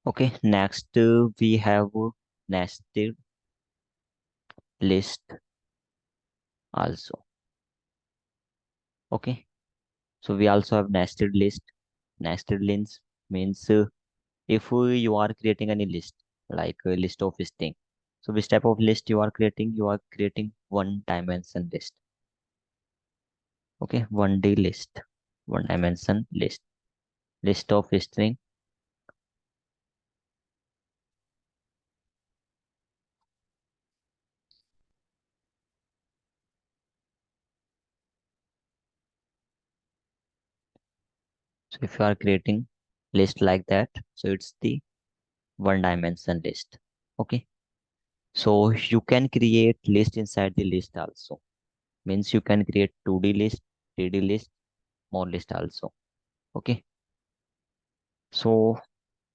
Okay, next we have nested list also. Okay, so we also have nested list. Nested lists means if you are creating any list, like a list of string. So which type of list you are creating? You are creating one dimension list. Okay, 1D list, one dimension list, list of string. So if you are creating list like that, so it's the one dimension list. Okay, so you can create list inside the list also. Means you can create 2D list, 3D list, more list also. Okay, so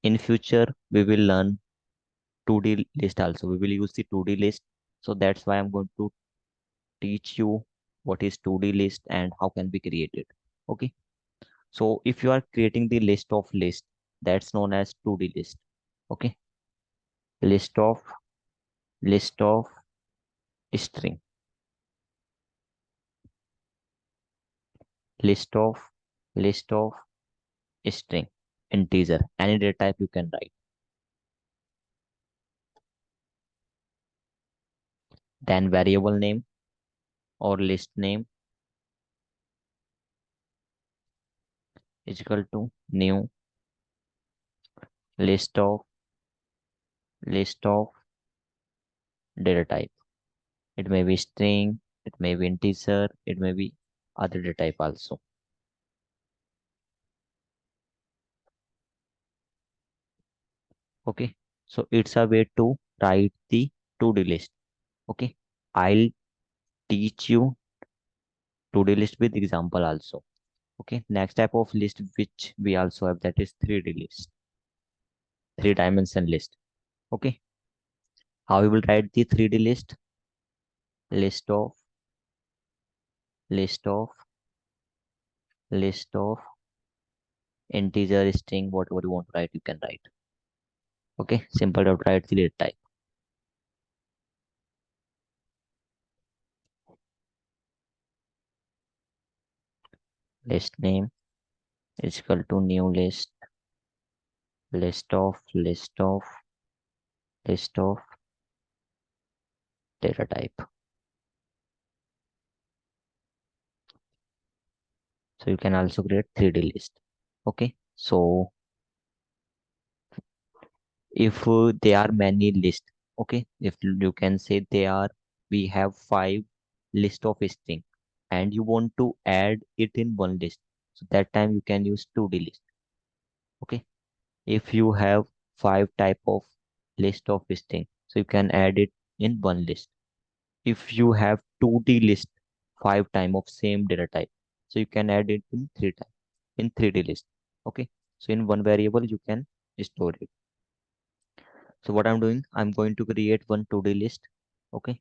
in future we will learn 2D list also. We will use the 2D list. So that's why I'm going to teach you what is 2D list and how can be created. Okay, so if you are creating the list of list, that's known as 2D list. Okay, list of string, list of list of string, integer, any data type you can write. Then variable name or list name is equal to new list of list of data type. It may be string, it may be integer, it may be other data type also. Okay, so it's a way to write the to-do list. Okay, I'll teach you to-do list with example also. Okay, next type of list which we also have, that is 3D list, three dimension list. Okay, how we will write the 3D list? List of list of list of integer, string, whatever you want to write, you can write. Okay, simple to write the data type. List name is equal to new list, list of data type. So you can also create 3D list. Okay, so if there are many lists, okay, if you can say there are, we have five list of string and you want to add it in one list, so that time you can use 2D list. Okay, if you have five type of list of string, so you can add it in one list. If you have 2D list, five time of same data type, so you can add it in three time in 3D list. Okay, so in one variable you can store it. So what I'm doing, I'm going to create one 2D list. Okay,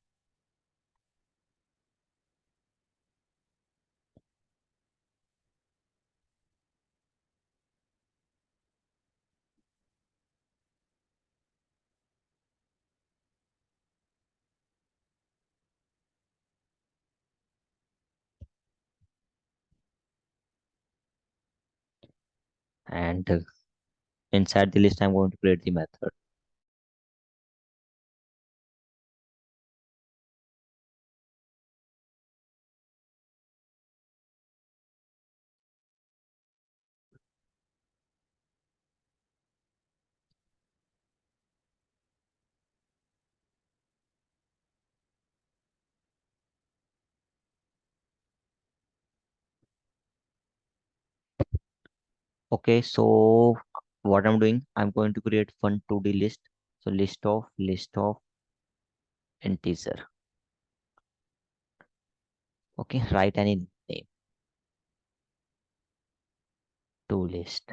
and inside the list I'm going to create the method. Okay, so what I'm doing, I'm going to create one 2D list. So list of integer. Okay, write any name to list.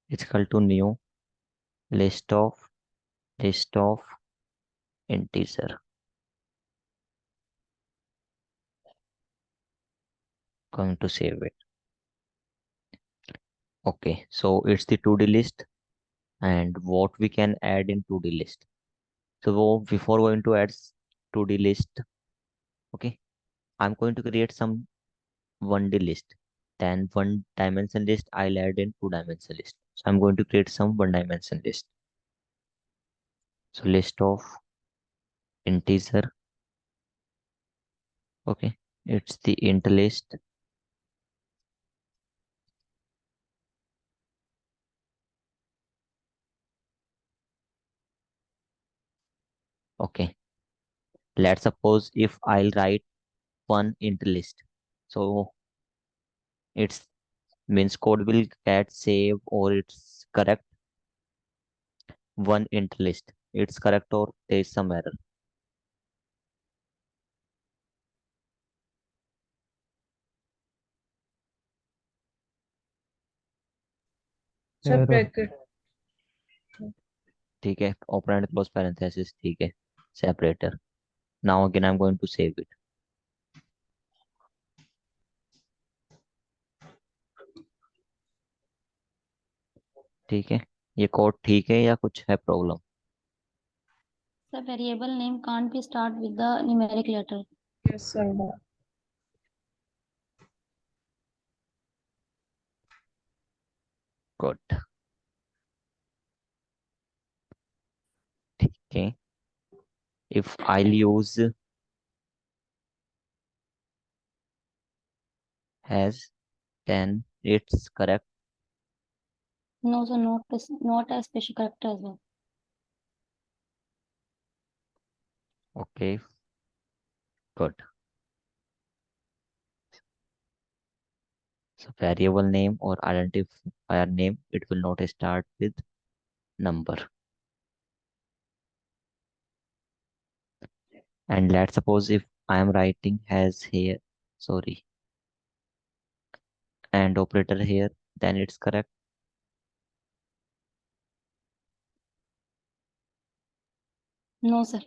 It's equal to new list of list of integer. Going to save it. Okay, so it's the 2D list. and what we can add in 2D list. So before going to add 2D list, okay, I'm going to create some 1D list. Then one dimension list I'll add in two dimension list. So I'm going to create some one dimension list. So list of integer, okay, it's the int list. Okay, let's suppose if I'll write one int list, so it's means code will get save or it's correct one int list. It's correct or there is some error. सब bracket ठीक है, open and close parenthesis, ठीक है, separator. Now again I'm going to save it. ठीक है, ये code ठीक है या कुछ है problem? The variable name can't be start with the numeric letter. Yes sir good, ठीक है. If I'll use has, then it's correct. No, so not a special character as well. Okay, good. So variable name or identifier name, it will not start with number. And let's suppose if I am writing has here, sorry, and operator here, then it's correct. No, sir.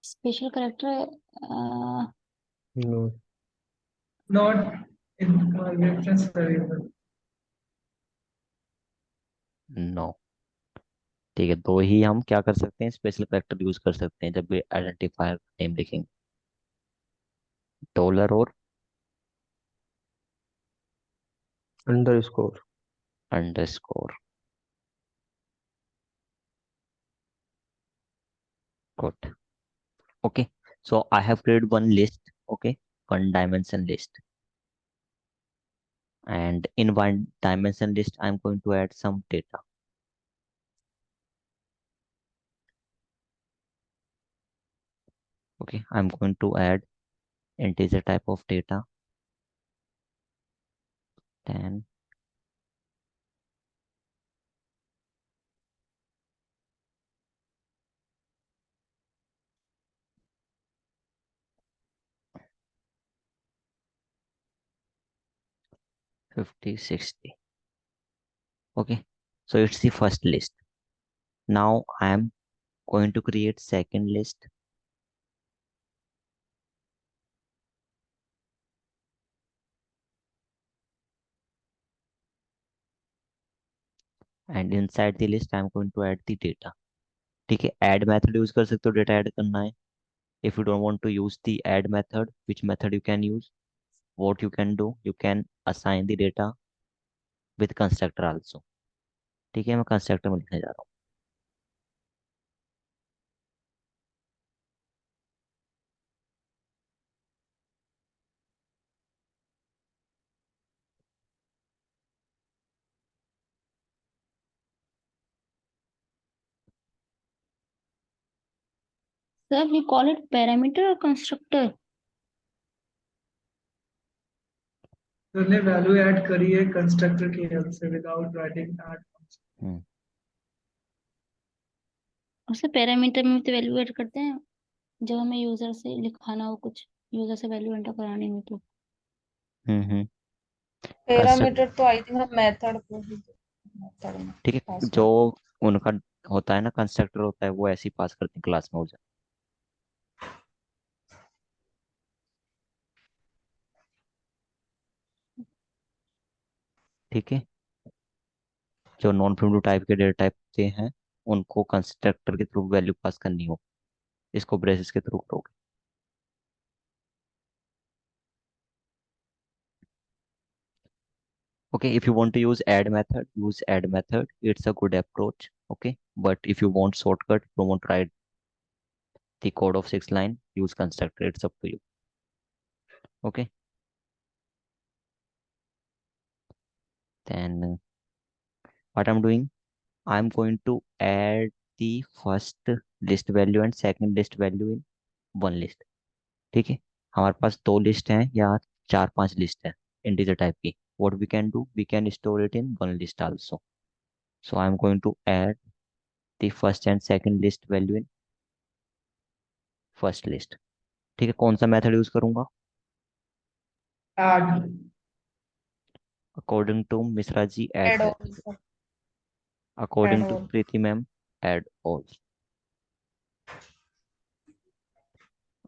Special character. No. Not in reference variable no. ठीक है, तो ही हम क्या कर सकते हैं, special character use कर सकते हैं जब भी आइडेंटिफायर नेम लिखेंगे. डॉलर और Underscore. Underscore. Good. Okay, so I have created one list, okay, one dimension list, and in one dimension list I'm going to add some data. Okay, I'm going to add integer type of data, 10, 50, 60. Okay, so it's the first list. Now I am going to create second list, and inside the list I'm going to add the data. ठीक है, add method use कर सकते हो data add करना है. If you don't want to use the add method, which method you can use? What you can do, you can assign the data with constructor also. ठीक है, मैं constructor में लिखने जा रहा हूँ. Sir, we call it parameter or constructor. तो ने वैल्यू ऐड करी है कंस्ट्रक्टर की हेल्प से विदाउट राइटिंग ऐड और सर पैरामीटर में तो वैल्यू ऐड करते हैं जब हमें यूजर से लिखाना हो कुछ, यूजर से वैल्यू एंटर करानी हो तो. हम्म. पैरामीटर तो आई थिंक हम मेथड को ही मेथड में ठीक है, पास जो उनका होता है ना कंस्ट्रक्टर होता है वो ऐसे ही पास करते हैं क्लास में हो जाए. ठीक है, जो नॉन प्रिमिटिव टाइप के डेटा टाइप होते हैं उनको कंस्ट्रक्टर के थ्रू वैल्यू पास करनी हो, इसको ब्रेसेस के थ्रू करोगे। Okay, if you want to use add method. It's a good approach. Okay, but if you want shortcut, you want to write the code of 6 line, use constructor. It's up to you. Okay, then what I'm doing, I'm going to add the first list value and second list value in one list. ठीक है, हमारे पास दो list हैं या चार पांच list है integer type की। what we can do, we can store it in one list also. So I'm going to add the first and second list value in first list। ठीक है, कौन सा मेथड यूज करूंगा? add according to Mishra ji add add all method, sir, add according to all Preeti ma'am add all.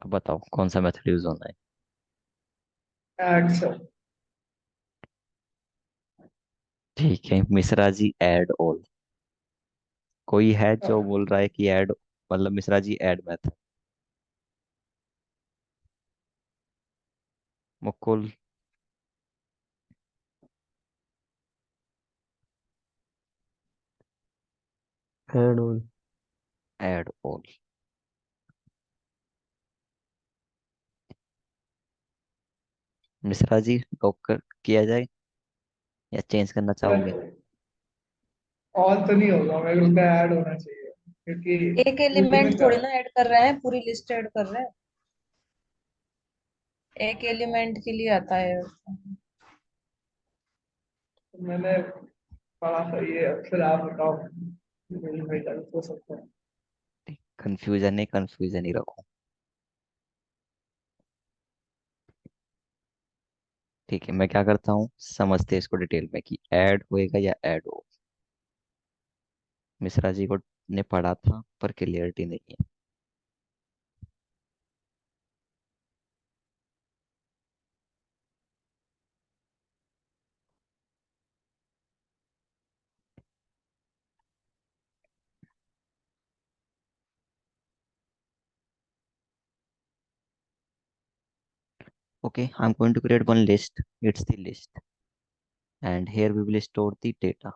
अब बताओ कौन सा method use होना है? add sir ठीक है मिश्रा जी ऐड ऑल। कोई है जो बोल रहा है कि ऐड मतलब Mishra ji add method? Mukul, Add all. Add all. Mishra ji lock कर किया जाए या चेंज करना चाहोगे? ऑल तो नहीं होगा, मेरे को उसका ऐड होना चाहिए क्योंकि एक उसी में एलिमेंट थोड़ी ना ऐड कर रहे हैं, पूरी लिस्ट ऐड कर रहे हैं। एक एलिमेंट के लिए आता है। मैंने पढ़ा था ये, फिर आप बताओ मेरी बेटा हो सकता है। कंफ्यूजन ही रखो। ठीक है, मैं क्या करता हूँ समझते हैं इसको डिटेल में कि ऐड होएगा या ऐड हो। मिश्रा जी को ने पढ़ा था पर क्लियरिटी नहीं है। Okay, I'm going to create one list. It's the list, and here we will store the data.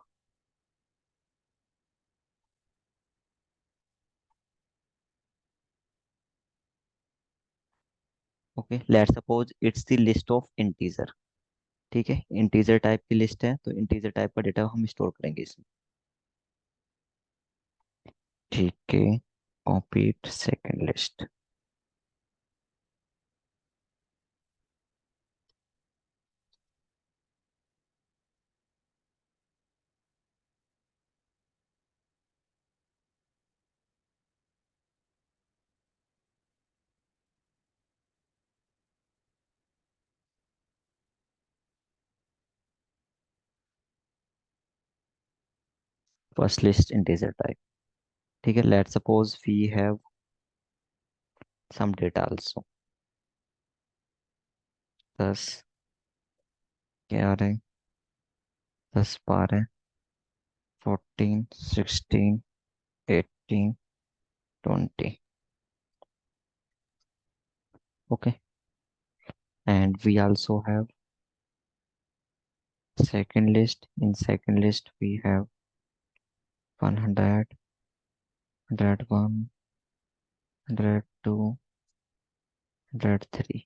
Okay, let's suppose it's the list of integer. ठीक है, इंटीजर टाइप की लिस्ट है तो इंटीजर टाइप का data हम store करेंगे इसमें। ठीक है, copy second list. First list integer type. ठीक है, let's suppose we have some data also। 10 11 10 12 14 16 18 20। Okay, and we also have second list. In second list we have 100 101 102 103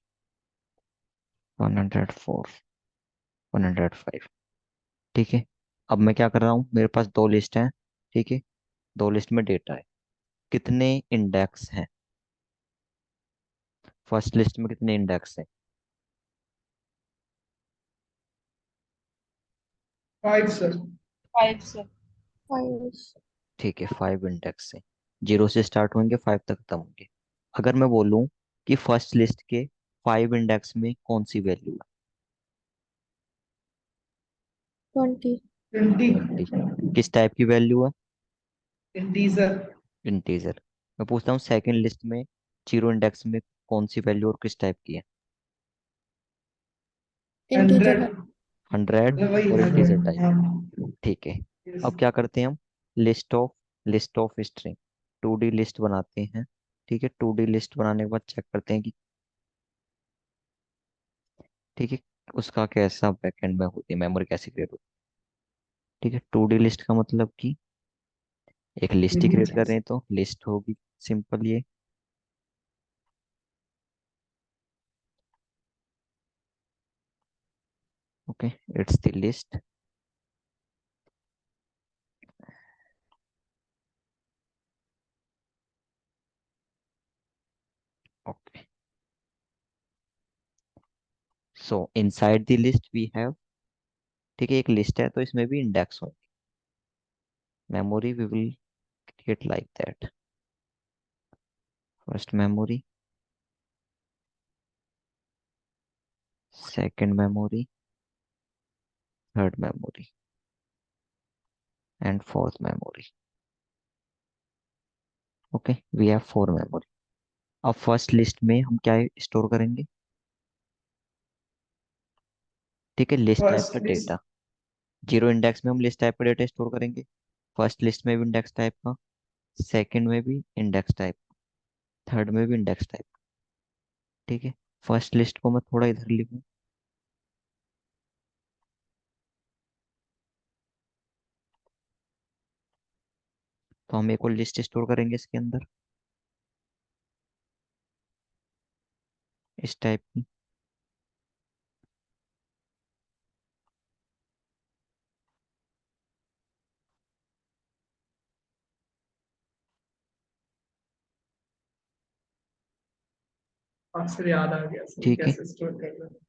104 105। ठीक है, अब मैं क्या कर रहा हूँ, मेरे पास दो लिस्ट हैं। ठीक है, दो लिस्ट में डेटा है, कितने इंडेक्स हैं? फर्स्ट लिस्ट में कितने इंडेक्स हैं? 5 सर। 5 sir, 5। ठीक है, 5 इंडेक्स है, 0 से स्टार्ट होंगे 5 तक खत्म होंगे। अगर मैं बोलूं कि फर्स्ट लिस्ट के 5 इंडेक्स में कौन सी वैल्यू 20। 20 है? 20। किस टाइप की वैल्यू है? Integer integer. मैं पूछता हूँ सेकंड लिस्ट में 0 इंडेक्स में कौन सी वैल्यू और किस टाइप की है? इंटीजर 100 100 वही और इंटीजर 100 टाइप। हाँ। ठीक है, अब क्या करते हैं हम, list of string, 2D list बनाते हैं। ठीक है, 2D लिस्ट बनाने के बाद चेक करते हैं कि ठीक है उसका कैसा बैकएंड में होती है, मेमोरी कैसे क्रिएट होती है। ठीक है, 2D लिस्ट का मतलब कि एक लिस्ट ही क्रिएट कर रहे हैं तो लिस्ट होगी, सिंपल ये। Okay, it's the list. Okay, so inside the list we have, ठीक है एक लिस्ट है तो इसमें भी इंडेक्स होंगे, memory we will create like that, first memory, second memory, third memory and fourth memory. Okay, we have 4 memory. अब first list में हम क्या स्टोर करेंगे, ठीक है लिस्ट टाइप का फर्स्ट लिस्ट डेटा, 0 इंडेक्स में हम लिस्ट टाइप का डेटा स्टोर करेंगे, फर्स्ट लिस्ट में भी इंडेक्स टाइप का, सेकंड में भी इंडेक्स टाइप, थर्ड में भी इंडेक्स टाइप। ठीक है, फर्स्ट लिस्ट को मैं थोड़ा इधर लिखूं, तो हम एक और लिस्ट स्टोर करेंगे इसके अंदर इस टाइप की। आपसे याद आ गया सर ठीक है, कैसे स्टोर करना है।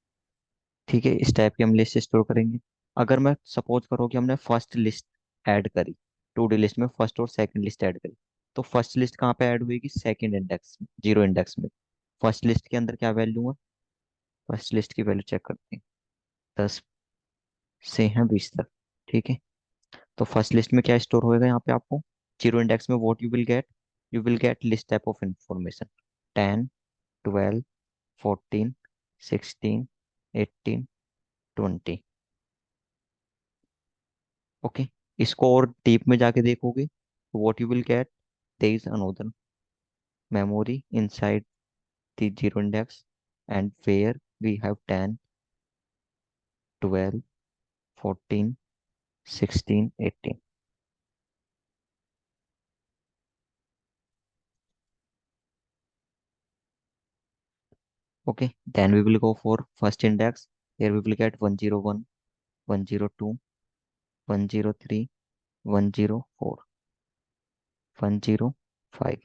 ठीक है इस टाइप की हम लिस्ट स्टोर करेंगे। अगर मैं सपोज करो कि हमने फर्स्ट लिस्ट ऐड करी, 2D लिस्ट में फर्स्ट और सेकंड लिस्ट ऐड करी, तो फर्स्ट लिस्ट कहाँ पे ऐड हुएगी, सेकंड इंडेक्स में, 0 इंडेक्स में। फर्स्ट लिस्ट के अंदर क्या वैल्यू है, फर्स्ट लिस्ट की वैल्यू चेक करते हैं, 10 से हैं 20 तक। ठीक है, तो फर्स्ट लिस्ट में क्या स्टोर होएगा यहाँ पे आपको, 0 इंडेक्स में what you will get list type of information, 10, 12, 14, 16, 18, 20। Okay, इसको और डीप में जाके देखोगे तो what you will get, there is another memory inside the 0 index and where we have 10, 12, 14, 16, 18। Okay, then we will go for first index. Here we will get 101, 102, 103, 104, 105।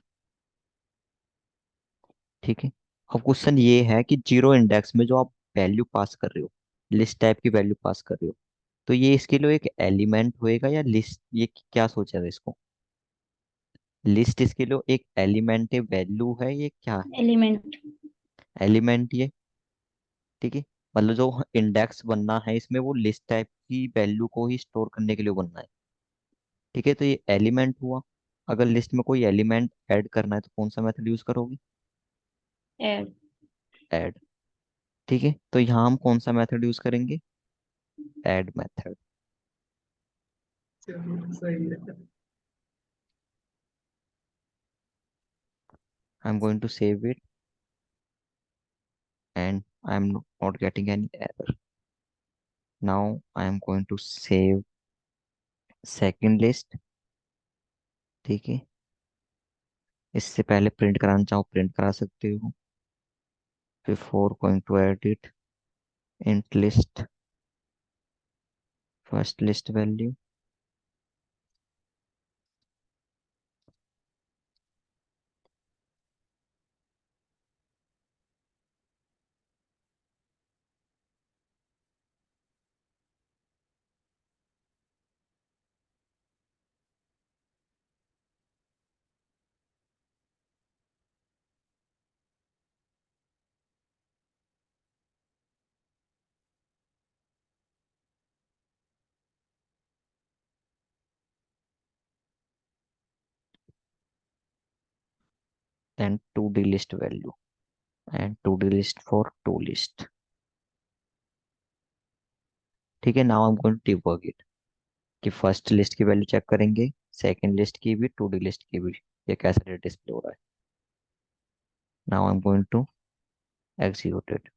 ठीक है, अब question ये है कि 0 इंडेक्स में जो आप वैल्यू पास कर रहे हो, लिस्ट टाइप की वैल्यू पास कर रहे हो, तो ये इसके लिए एक एलिमेंट होएगा या लिस्ट, ये क्या सोचा है इसको, लिस्ट इसके लिए एक एलिमेंट है, वैल्यू है, ये क्या है, एलिमेंट। एलिमेंट ये। ठीक है, मतलब जो इंडेक्स बनना है इसमें वो लिस्ट टाइप की वैल्यू को ही स्टोर करने के लिए बनना है। ठीक है, तो ये एलिमेंट हुआ। अगर लिस्ट में कोई एलिमेंट ऐड करना है तो कौन सा मेथड यूज करोगे, ऐड। ऐड। ठीक है, तो यहाँ हम कौन सा मेथड यूज करेंगे, ऐड मेथड। चलिए सही है। I am going to save it and I am not getting any error. Now I am going to save second list. ठीक है, इससे पहले प्रिंट कराना चाहो प्रिंट करा सकते हो, before going to edit int list first list value. then 2D list value and 2D list for 2 list। ठीक है, now I am going to debug it. कि फर्स्ट लिस्ट की वैल्यू चेक करेंगे, सेकंड लिस्ट की भी, to D list की भी, ये कैसे डिस्प्ले हो रहा है. Now I am going to execute it.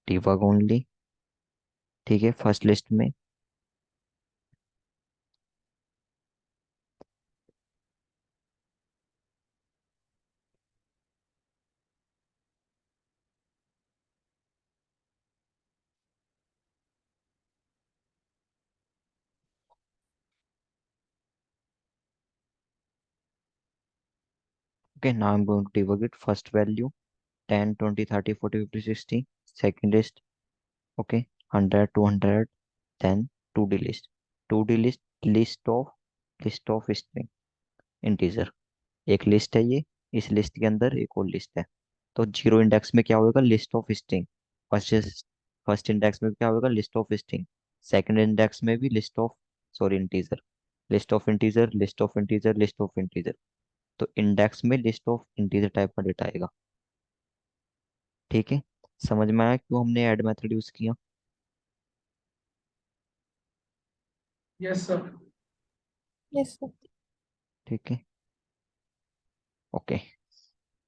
debug only. ठीक है, फर्स्ट लिस्ट में okay, now I'm going to debug it. First value 10 20 30 40 50 60. Second list, okay, 100 200. Then 2d list. 2d list, list of string integer. एक list है ये, इस list के अंदर एक और लिस्ट है. तो जीरो इंडेक्स में क्या होगा, list of string. First first index में क्या होगा, list of string. Second index में भी list of, sorry, integer. List of integer, list of integer, list of integer. तो इंडेक्स में लिस्ट ऑफ इंटीजर टाइप का डेटा आएगा. ठीक है, समझ में आया क्यों हमने ऐड मेथड यूज किया. Yes, sir. Yes sir. ठीक है, okay.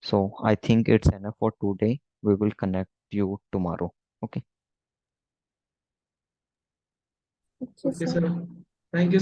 So I think it's enough for today. We will connect you tomorrow. Okay. Okay Okay, sir. sir. Thank you.